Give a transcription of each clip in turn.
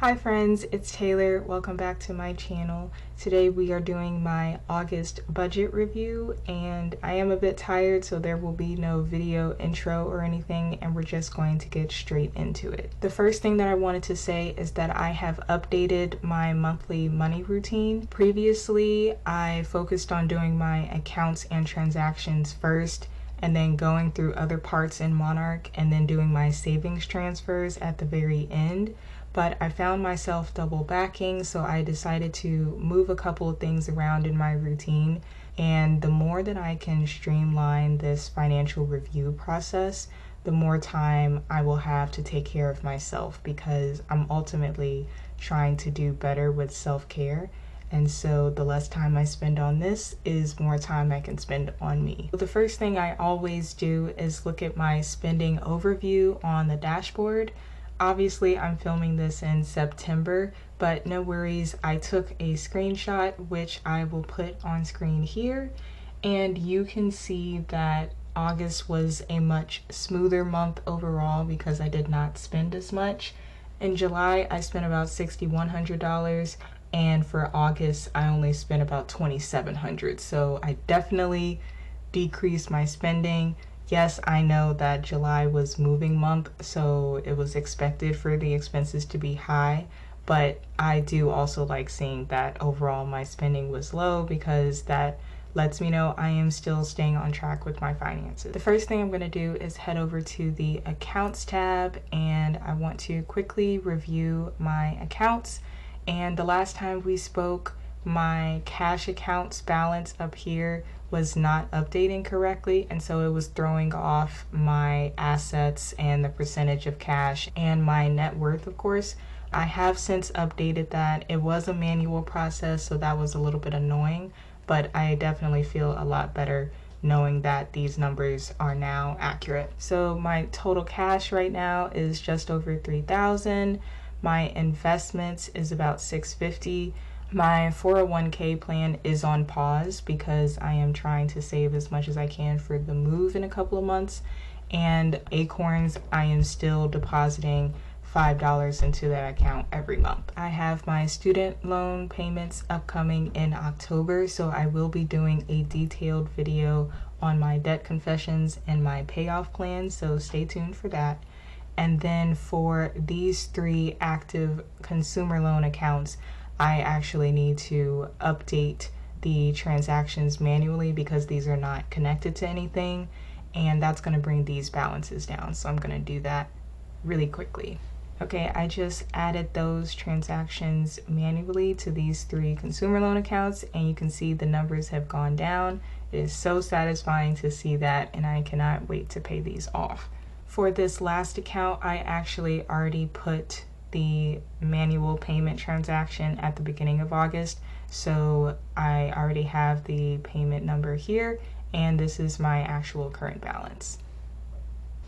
Hi friends, it's Taylor. Welcome back to my channel. Today we are doing my August budget review, and I am a bit tired, so there will be no video intro or anything, and we're just going to get straight into it. The first thing that I wanted to say is that I have updated my monthly money routine. Previously, I focused on doing my accounts and transactions first, and then going through other parts in Monarch, and then doing my savings transfers at the very end. But I found myself double backing, so I decided to move a couple of things around in my routine. And the more that I can streamline this financial review process, the more time I will have to take care of myself, because I'm ultimately trying to do better with self-care. And so the less time I spend on this is more time I can spend on me. The first thing I always do is look at my spending overview on the dashboard. Obviously, I'm filming this in September, but no worries. I took a screenshot, which I will put on screen here, and you can see that August was a much smoother month overall because I did not spend as much. In July, I spent about $6,100, and for August, I only spent about $2,700. So I definitely decreased my spending. Yes, I know that July was moving month, so it was expected for the expenses to be high, but I do also like seeing that overall my spending was low, because that lets me know I am still staying on track with my finances. The first thing I'm going to do is head over to the accounts tab, and I want to quickly review my accounts. And the last time we spoke, my cash accounts balance up here was not updating correctly, and so it was throwing off my assets and the percentage of cash and my net worth, of course. I have since updated that. It was a manual process, so that was a little bit annoying, but I definitely feel a lot better knowing that these numbers are now accurate. So my total cash right now is just over $3,000. My investments is about $650. My 401k plan is on pause because I am trying to save as much as I can for the move in a couple of months. And Acorns, I am still depositing $5 into that account every month. I have my student loan payments upcoming in October, so I will be doing a detailed video on my debt confessions and my payoff plans, so stay tuned for that. And then for these three active consumer loan accounts, I actually need to update the transactions manually because these are not connected to anything, and that's going to bring these balances down. So I'm going to do that really quickly. Okay, I just added those transactions manually to these three consumer loan accounts, and you can see the numbers have gone down. It is so satisfying to see that, and I cannot wait to pay these off. For this last account, I actually already put the manual payment transaction at the beginning of August, so I already have the payment number here, and this is my actual current balance.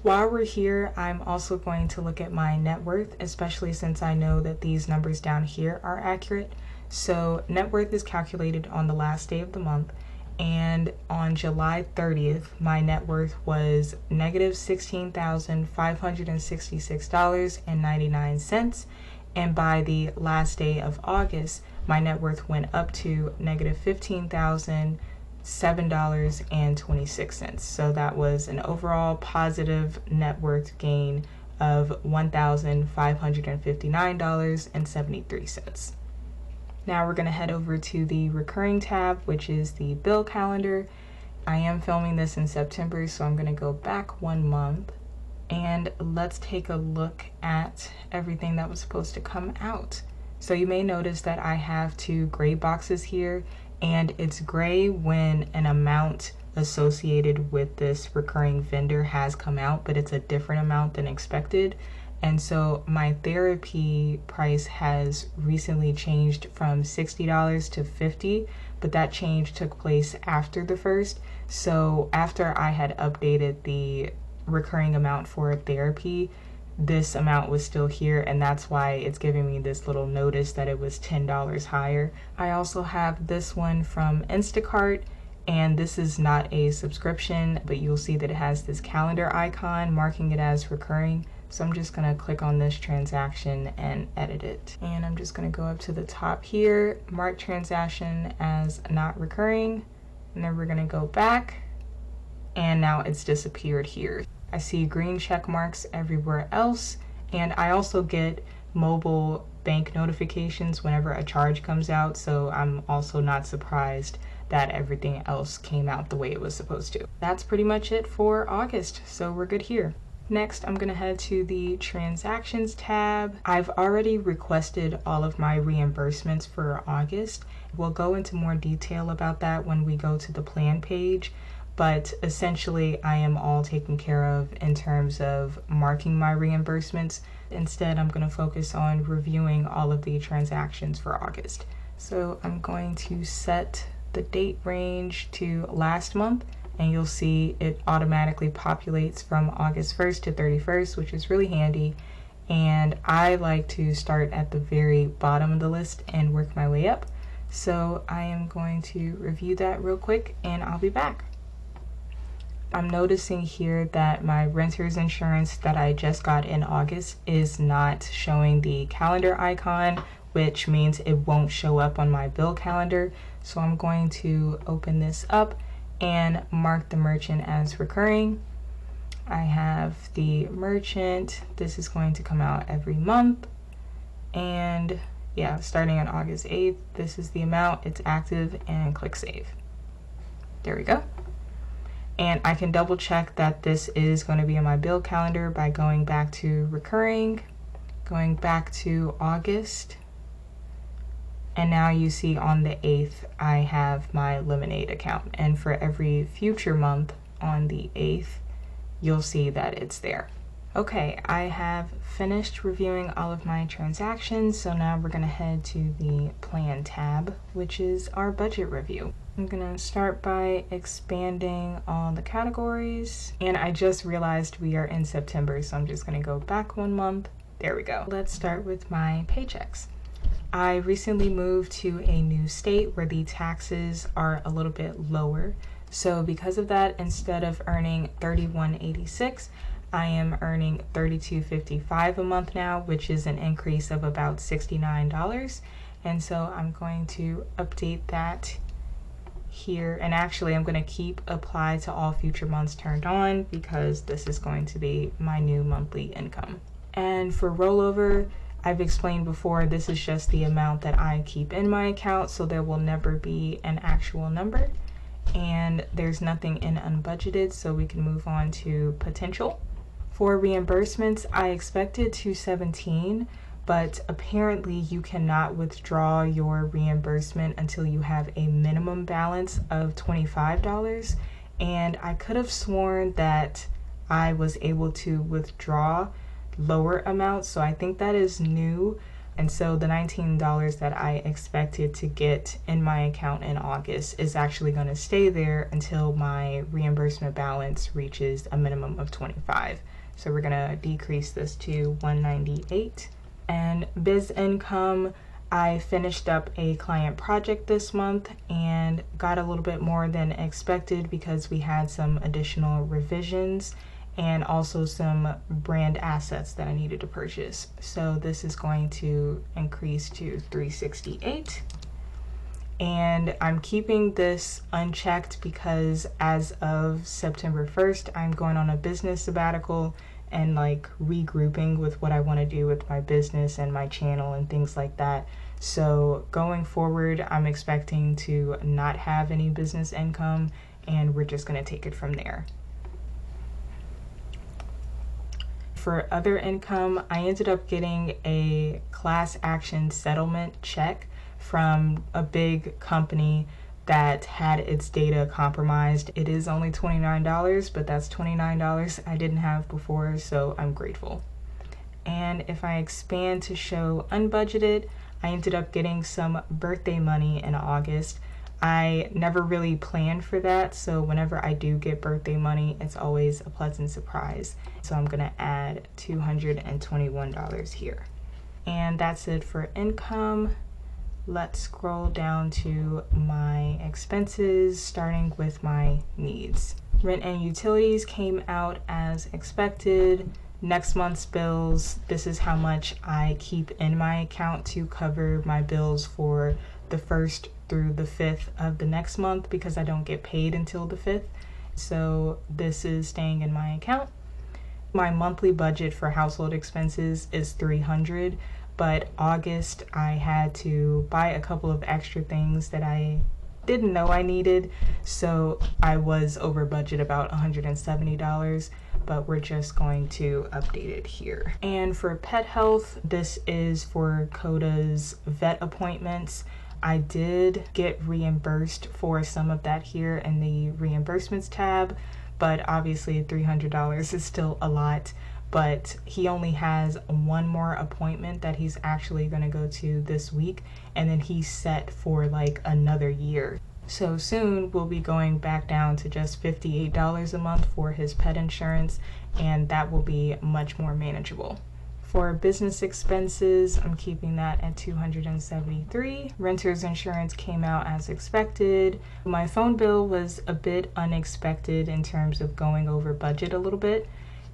While we're here, I'm also going to look at my net worth, especially since I know that these numbers down here are accurate. So net worth is calculated on the last day of the month, and on July 30th, my net worth was negative $16,566.99, and by the last day of August, my net worth went up to negative $15,007.26. So that was an overall positive net worth gain of $1,559.73. Now we're going to head over to the recurring tab, which is the bill calendar. I am filming this in September, so I'm going to go back 1 month, and let's take a look at everything that was supposed to come out. So you may notice that I have two gray boxes here, and it's gray when an amount associated with this recurring vendor has come out, but it's a different amount than expected. And so my therapy price has recently changed from $60 to $50, but that change took place after the first. So after I had updated the recurring amount for therapy, this amount was still here, and that's why it's giving me this little notice that it was $10 higher. I also have this one from Instacart, and this is not a subscription, but you'll see that it has this calendar icon marking it as recurring. So I'm just gonna click on this transaction and edit it. And I'm just gonna go up to the top here, mark transaction as not recurring, and then we're gonna go back, and now it's disappeared here. I see green check marks everywhere else, and I also get mobile bank notifications whenever a charge comes out, so I'm also not surprised that everything else came out the way it was supposed to. That's pretty much it for August, so we're good here. Next, I'm gonna head to the Transactions tab. I've already requested all of my reimbursements for August. We'll go into more detail about that when we go to the plan page, but essentially I am all taken care of in terms of marking my reimbursements. Instead, I'm gonna focus on reviewing all of the transactions for August. So I'm going to set the date range to last month, and you'll see it automatically populates from August 1st to 31st, which is really handy. And I like to start at the very bottom of the list and work my way up. So I am going to review that real quick and I'll be back. I'm noticing here that my renter's insurance that I just got in August is not showing the calendar icon, which means it won't show up on my bill calendar. So I'm going to open this up and mark the merchant as recurring. I have the merchant. This is going to come out every month. And yeah, starting on August 8th, this is the amount, it's active, and click save. There we go. And I can double check that this is going to be in my bill calendar by going back to recurring, going back to August. And now you see on the 8th, I have my Lemonade account. And for every future month on the 8th, you'll see that it's there. Okay, I have finished reviewing all of my transactions. So now we're gonna head to the Plan tab, which is our budget review. I'm gonna start by expanding all the categories. And I just realized we are in September, so I'm just gonna go back 1 month. There we go. Let's start with my paychecks. I recently moved to a new state where the taxes are a little bit lower. So because of that, instead of earning $31.86, I am earning $32.55 a month now, which is an increase of about $69. And so I'm going to update that here. And actually, I'm going to keep apply to all future months turned on because this is going to be my new monthly income. And for rollover, I've explained before, this is just the amount that I keep in my account, so there will never be an actual number. And there's nothing in unbudgeted, so we can move on to potential. For reimbursements, I expected $217, but apparently you cannot withdraw your reimbursement until you have a minimum balance of $25. And I could have sworn that I was able to withdraw lower amounts, so I think that is new. And so the $19 that I expected to get in my account in August is actually going to stay there until my reimbursement balance reaches a minimum of $25. So we're going to decrease this to $198. And biz income, I finished up a client project this month and got a little bit more than expected because we had some additional revisions and also some brand assets that I needed to purchase. So this is going to increase to $368. And I'm keeping this unchecked because as of September 1st, I'm going on a business sabbatical and like regrouping with what I want to do with my business and my channel and things like that. So going forward, I'm expecting to not have any business income, and we're just going to take it from there. For other income, I ended up getting a class action settlement check from a big company that had its data compromised. It is only $29, but that's $29 I didn't have before, so I'm grateful. And if I expand to show unbudgeted, I ended up getting some birthday money in August. I never really planned for that, so whenever I do get birthday money, it's always a pleasant surprise. So I'm gonna add $221 here. And that's it for income. Let's scroll down to my expenses, starting with my needs. Rent and utilities came out as expected. next month's bills, this is how much I keep in my account to cover my bills for the 1st through the 5th of the next month, because I don't get paid until the 5th. So this is staying in my account. My monthly budget for household expenses is $300, but August I had to buy a couple of extra things that I didn't know I needed, so I was over budget about $170, but we're just going to update it here. And for pet health, this is for Coda's vet appointments. I did get reimbursed for some of that here in the reimbursements tab, but obviously $300 is still a lot. But he only has one more appointment that he's actually going to go to this week, and then he's set for like another year. So soon we'll be going back down to just $58 a month for his pet insurance, and that will be much more manageable. For business expenses, I'm keeping that at $273. Renter's insurance came out as expected. My phone bill was a bit unexpected in terms of going over budget a little bit.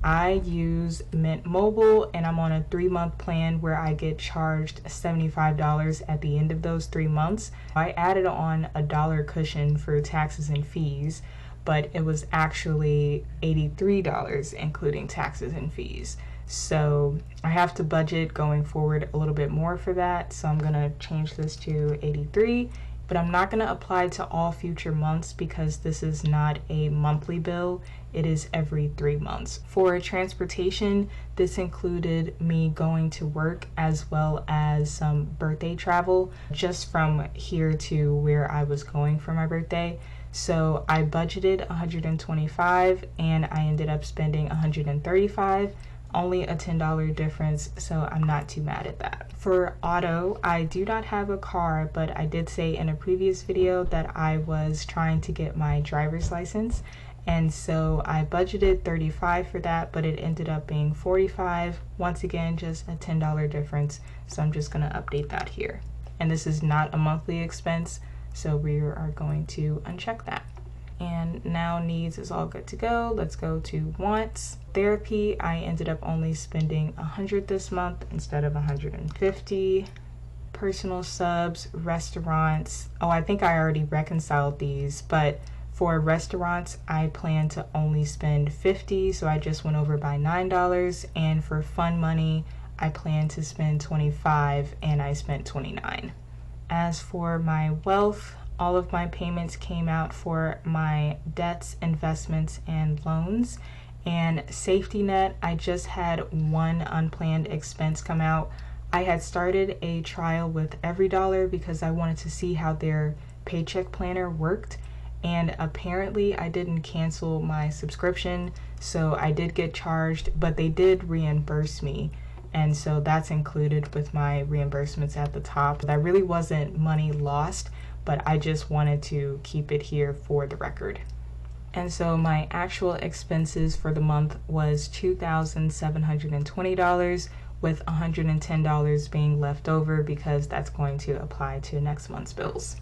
I use Mint Mobile, and I'm on a 3-month plan where I get charged $75 at the end of those 3 months. I added on a dollar cushion for taxes and fees, but it was actually $83 including taxes and fees. So I have to budget going forward a little bit more for that. So I'm gonna change this to 83, but I'm not gonna apply to all future months because this is not a monthly bill. It is every 3 months. For transportation, this included me going to work as well as some birthday travel just from here to where I was going for my birthday. So I budgeted $125 and I ended up spending $135. Only a $10 difference, so I'm not too mad at that. For auto, I do not have a car, but I did say in a previous video that I was trying to get my driver's license, and so I budgeted $35 for that, but it ended up being $45. Once again, just a $10 difference, so I'm just gonna update that here. And this is not a monthly expense, so we are going to uncheck that. And now needs is all good to go. Let's go to wants. Therapy, I ended up only spending $100 this month instead of $150. Personal subs, restaurants. Oh, I think I already reconciled these, but for restaurants, I plan to only spend $50, so I just went over by $9. And for fun money, I plan to spend $25, and I spent $29. As for my wealth, all of my payments came out for my debts, investments, and loans. And safety net, I just had one unplanned expense come out. I had started a trial with EveryDollar because I wanted to see how their paycheck planner worked. And apparently I didn't cancel my subscription, so I did get charged, but they did reimburse me. And so that's included with my reimbursements at the top. That really wasn't money lost, but I just wanted to keep it here for the record. And so my actual expenses for the month was $2,720, with $110 being left over because that's going to apply to next month's bills.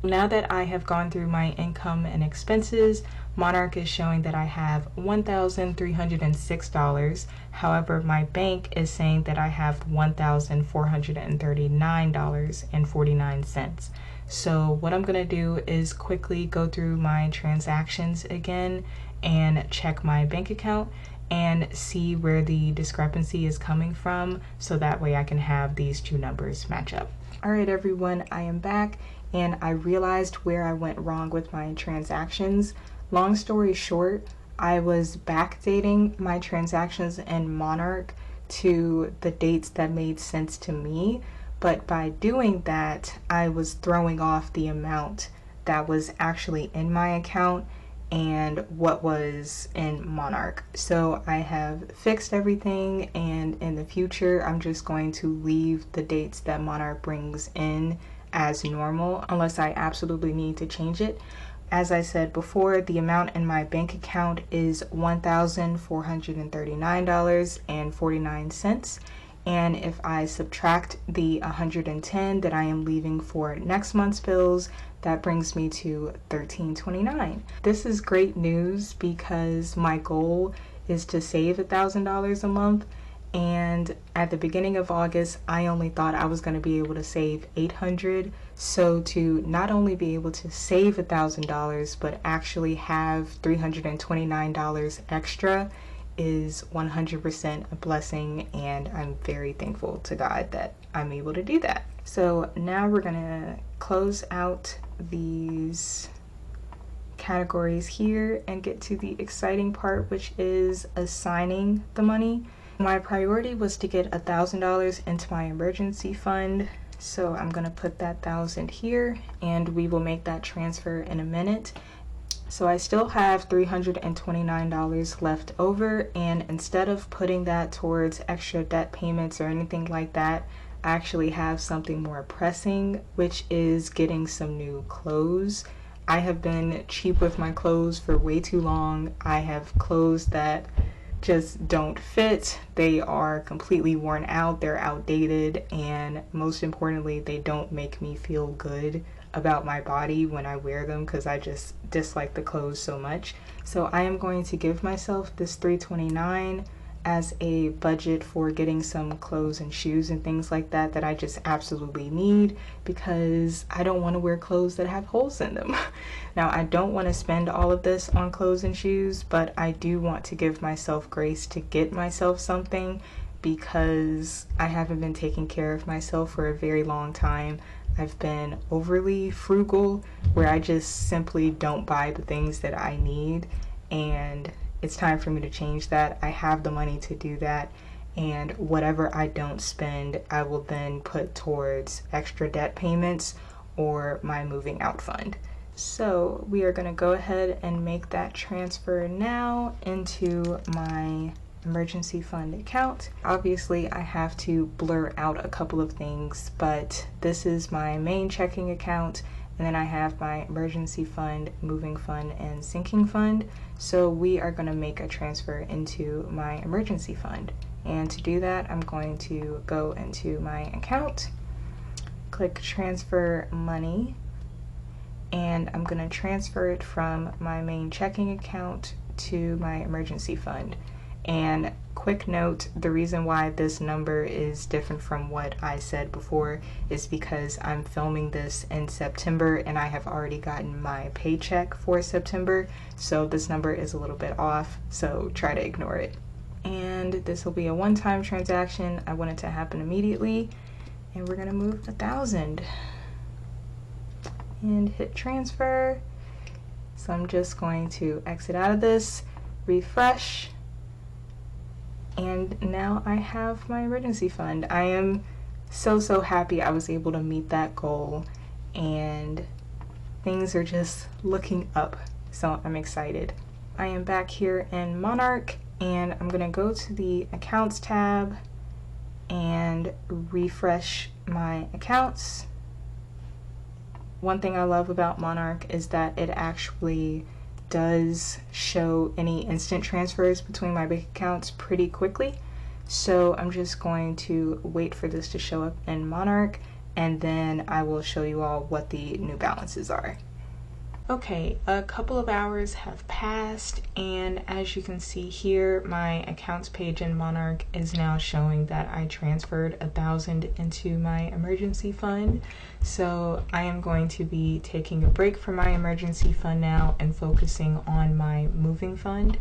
Now that I have gone through my income and expenses, Monarch is showing that I have $1,306. However, my bank is saying that I have $1,439.49. So what I'm going to do is quickly go through my transactions again and check my bank account and see where the discrepancy is coming from, so that way I can have these two numbers match up. All right, everyone, I am back and I realized where I went wrong with my transactions. Long story short, I was backdating my transactions in Monarch to the dates that made sense to me. But by doing that, I was throwing off the amount that was actually in my account and what was in Monarch. So I have fixed everything, and in the future, I'm just going to leave the dates that Monarch brings in as normal, unless I absolutely need to change it. As I said before, the amount in my bank account is $1,439.49. And if I subtract the $110 that I am leaving for next month's bills, that brings me to $1,329. This is great news because my goal is to save $1,000 a month. And at the beginning of August, I only thought I was going to be able to save $800. So to not only be able to save $1,000, but actually have $329 extra is 100% a blessing. And I'm very thankful to God that I'm able to do that. So now we're going to close out these categories here and get to the exciting part, which is assigning the money. My priority was to get $1,000 into my emergency fund, so I'm going to put that $1,000 here and we will make that transfer in a minute. So I still have $329 left over, and instead of putting that towards extra debt payments or anything like that, I actually have something more pressing, which is getting some new clothes. I have been cheap with my clothes for way too long. I have clothes that just don't fit. They are completely worn out, they're outdated, and most importantly, they don't make me feel good about my body when I wear them because I just dislike the clothes so much. So I am going to give myself this $329 as a budget for getting some clothes and shoes and things like that that I just absolutely need, because I don't want to wear clothes that have holes in them. Now, I don't want to spend all of this on clothes and shoes, but I do want to give myself grace to get myself something, because I haven't been taking care of myself for a very long time. I've been overly frugal, where I just simply don't buy the things that I need, and it's time for me to change that. I have the money to do that, and whatever I don't spend, I will then put towards extra debt payments or my moving out fund. So we are going to go ahead and make that transfer now into my emergency fund account. Obviously, I have to blur out a couple of things, but this is my main checking account, and then I have my emergency fund, moving fund, and sinking fund. So we are going to make a transfer into my emergency fund. And to do that, I'm going to go into my account, click transfer money, and I'm going to transfer it from my main checking account to my emergency fund. And quick note, the reason why this number is different from what I said before is because I'm filming this in September and I have already gotten my paycheck for September, so this number is a little bit off, so try to ignore it. And this will be a one-time transaction. I want it to happen immediately, and we're gonna move $1,000 and hit transfer. So I'm just going to exit out of this, refresh, and now I have my emergency fund. I am so happy I was able to meet that goal, and things are just looking up, so I'm excited. I am back here in Monarch, and I'm gonna go to the accounts tab and refresh my accounts. One thing I love about Monarch is that it actually does show any instant transfers between my bank accounts pretty quickly. So I'm just going to wait for this to show up in Monarch, and then I will show you all what the new balances are. Okay, a couple of hours have passed, and as you can see here, my accounts page in Monarch is now showing that I transferred $1,000 into my emergency fund. So I am going to be taking a break from my emergency fund now and focusing on my moving fund.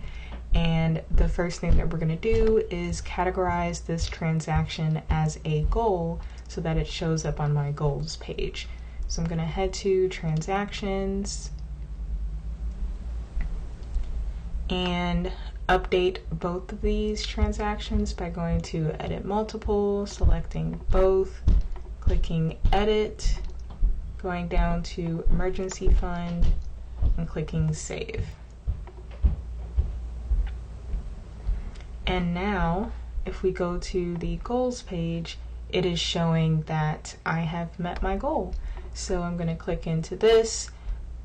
And the first thing that we're going to do is categorize this transaction as a goal so that it shows up on my goals page. So I'm going to head to transactions and update both of these transactions by going to edit multiple, selecting both, clicking edit, going down to emergency fund, and clicking save. And now if we go to the goals page, it is showing that I have met my goal. So I'm going to click into this.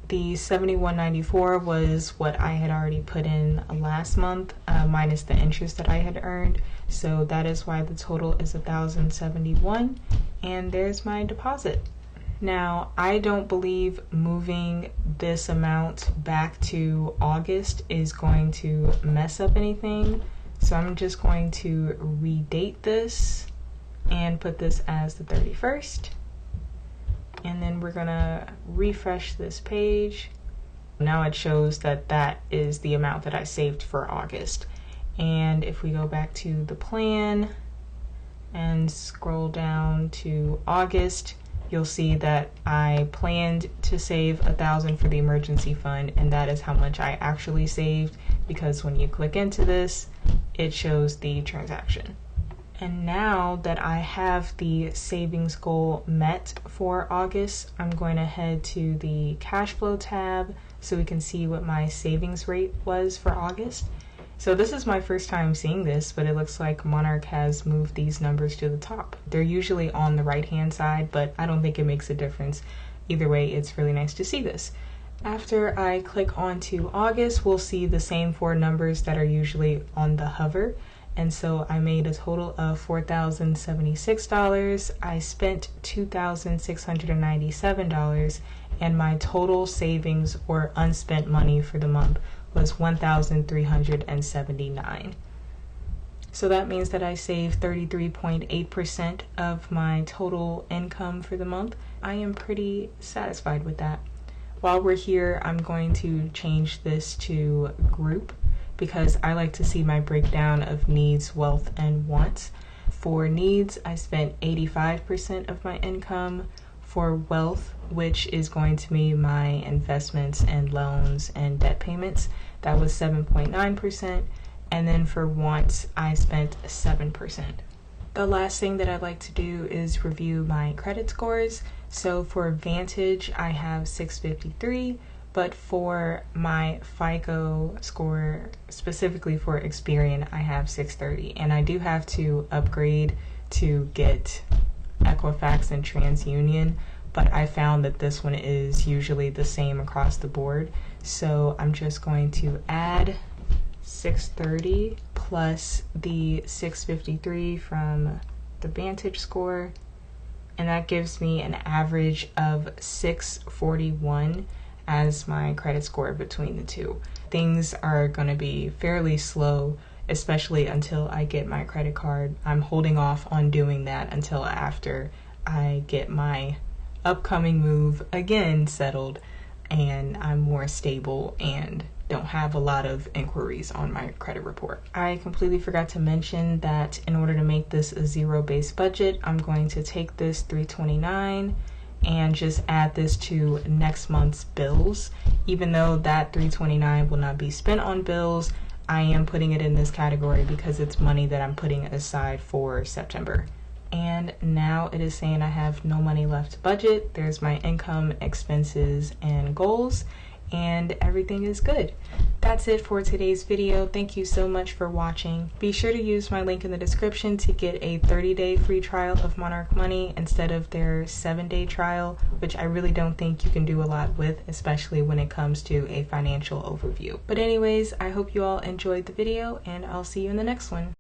The $71.94 was what I had already put in last month, minus the interest that I had earned. So that is why the total is $1,071, and there's my deposit. Now, I don't believe moving this amount back to August is going to mess up anything. So I'm just going to redate this and put this as the 31st. And then we're gonna refresh this page. Now it shows that that is the amount that I saved for August. And if we go back to the plan and scroll down to August, you'll see that I planned to save $1,000 for the emergency fund, and that is how much I actually saved, because when you click into this, it shows the transaction. And now that I have the savings goal met for August, I'm going to head to the cash flow tab so we can see what my savings rate was for August. So this is my first time seeing this, but it looks like Monarch has moved these numbers to the top. They're usually on the right hand side, but I don't think it makes a difference. Either way, it's really nice to see this. After I click onto August, we'll see the same four numbers that are usually on the hover. And so I made a total of $4,076. I spent $2,697, and my total savings or unspent money for the month was $1,379. So that means that I saved 33.8% of my total income for the month. I am pretty satisfied with that. While we're here, I'm going to change this to group, because I like to see my breakdown of needs, wealth, and wants. For needs, I spent 85% of my income. For wealth, which is going to be my investments and loans and debt payments, that was 7.9%. And then for wants, I spent 7%. The last thing that I'd like to do is review my credit scores. So for Vantage, I have 653. But for my FICO score, specifically for Experian, I have 630. And I do have to upgrade to get Equifax and TransUnion, but I found that this one is usually the same across the board. So I'm just going to add 630 plus the 653 from the Vantage score, and that gives me an average of 641 as my credit score between the two. Things are going to be fairly slow, especially until I get my credit card. I'm holding off on doing that until after I get my upcoming move again settled and I'm more stable and don't have a lot of inquiries on my credit report. I completely forgot to mention that in order to make this a zero-based budget, I'm going to take this $329 and just add this to next month's bills. Even though that $329 will not be spent on bills, I am putting it in this category because it's money that I'm putting aside for September. And now it is saying I have no money left to budget. There's my income, expenses, and goals, and everything is good. That's it for today's video. Thank you so much for watching. Be sure to use my link in the description to get a 30-day free trial of Monarch Money instead of their 7-day trial, which I really don't think you can do a lot with, especially when it comes to a financial overview. But anyways, I hope you all enjoyed the video, and I'll see you in the next one.